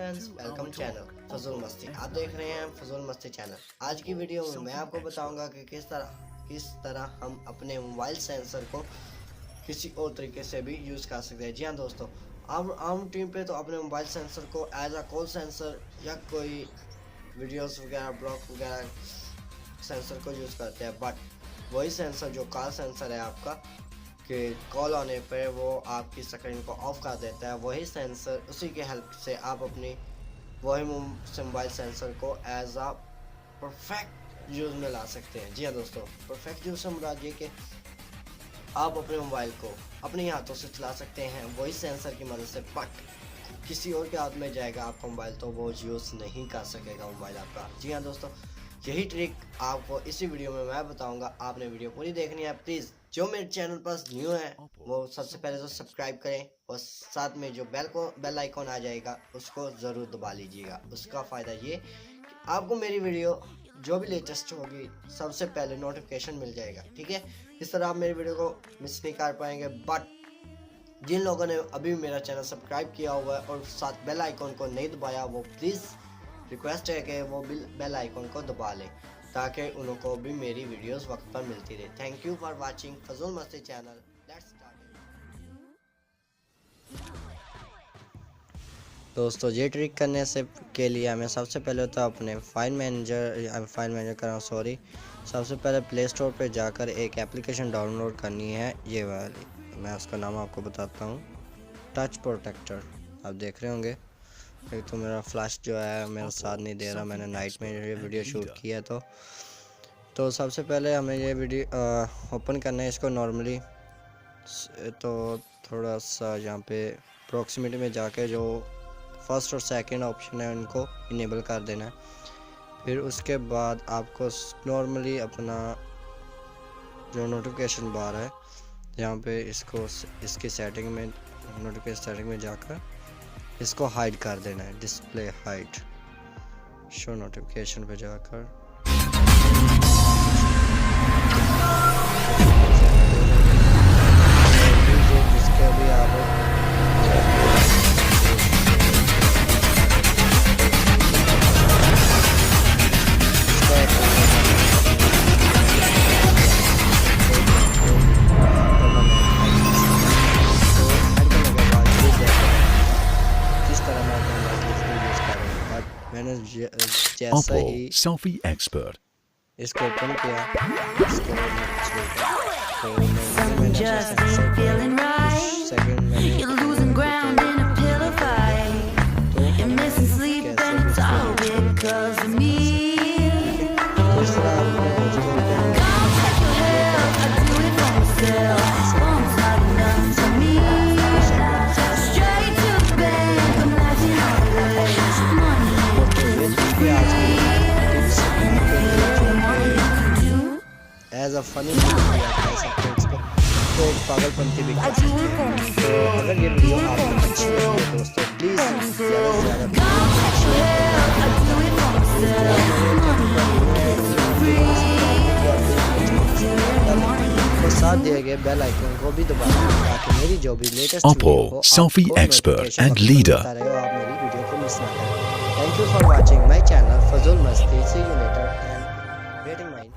Friends, welcome channel Fazool मस्ती। आप देख रहे हैं फजूल मस्ती चैनल। आज की वीडियो में मैं आपको बताऊंगा कि किस तरह हम अपने मोबाइल सेंसर को किसी और तरीके से भी यूज़ कर सकते हैं। जी हाँ दोस्तों, आप आम टीम पे तो अपने मोबाइल सेंसर को एज अ कॉल सेंसर या कोई वीडियोस वगैरह ब्लॉग वगैरह सेंसर को यूज़ करते हैं, बट वही सेंसर जो कॉल सेंसर है आपका कि कॉल आने पर वो आपकी स्क्रीन को ऑफ कर देता है, वही सेंसर उसी के हेल्प से आप अपनी वही मोबाइल सेंसर को एज आ परफेक्ट यूज़ में ला सकते हैं। जी हाँ दोस्तों, परफेक्ट यूज़ से मुराद ये कि आप अपने मोबाइल को अपने हाथों से चला सकते हैं वही सेंसर की मदद से, बट किसी और के हाथ में जाएगा आपका मोबाइल तो वो यूज़ नहीं कर सकेगा मोबाइल आपका। जी हाँ दोस्तों, यही ट्रिक आपको इसी वीडियो में मैं बताऊंगा। आपने वीडियो पूरी देखनी है। प्लीज़ जो मेरे चैनल पर न्यू है वो सबसे पहले तो सब्सक्राइब करें और साथ में जो बेल आइकॉन आ जाएगा उसको ज़रूर दबा लीजिएगा। उसका फ़ायदा ये कि आपको मेरी वीडियो जो भी लेटेस्ट होगी सबसे पहले नोटिफिकेशन मिल जाएगा। ठीक है, इस तरह आप मेरी वीडियो को मिस नहीं कर पाएंगे। बट जिन लोगों ने अभी मेरा चैनल सब्सक्राइब किया हुआ है और साथ बेल आइकॉन को नहीं दबाया, वो प्लीज़ रिक्वेस्ट है कि वो बेल आइकॉन को दबा लें ताकि उनको भी मेरी वीडियोस वक्त पर मिलती रहे। थैंक यू फॉर वाचिंग फजूल मस्ती चैनल। Let's start. दोस्तों, ये ट्रिक करने से के लिए हमें सबसे पहले तो अपने फाइल मैनेजर कर रहा हूँ सॉरी सबसे पहले प्ले स्टोर पे जाकर एक एप्लीकेशन डाउनलोड करनी है, ये वाली। मैं उसका नाम आपको बताता हूँ, टच प्रोटेक्टर। आप देख रहे होंगे। एक तो मेरा फ्लैश जो है मेरा साथ नहीं दे रहा, मैंने नाइट में ये वीडियो शूट किया तो सबसे पहले हमें ये वीडियो ओपन करना है इसको नॉर्मली। तो थोड़ा सा यहाँ पे प्रॉक्सिमिटी में जाके जो फर्स्ट और सेकंड ऑप्शन है उनको इनेबल कर देना है। फिर उसके बाद आपको नॉर्मली अपना जो नोटिफिकेशन बार है यहाँ पे इसकी सेटिंग में नोटिफिकेशन सेटिंग में जाकर इसको हाइड कर देना है, डिस्प्ले हाइड, शो नोटिफिकेशन पे जाकर जिसके अभी आप मैंने जैसा ही सेल्फी एक्सपर्ट इसको ओपन किया, इसको एज अ फनी कह सकते हैं इसको, तो एक पागलपंती भी कर सकते हैं। तो अगर ये वीडियो आपको अच्छी लगी है दोस्तों, प्लीज़ ज़्यादा से ज़्यादा और साथ दिए गए बेल आइकन को भी दबा दें ताकि मेरी जो भी लेटेस्ट वीडियो हो सेल्फी एक्सपर्ट एंड लीडर आप मेरी वीडियो को मिस ना करें। Thank you for watching my channel Fazool Masti. See you later and waiting my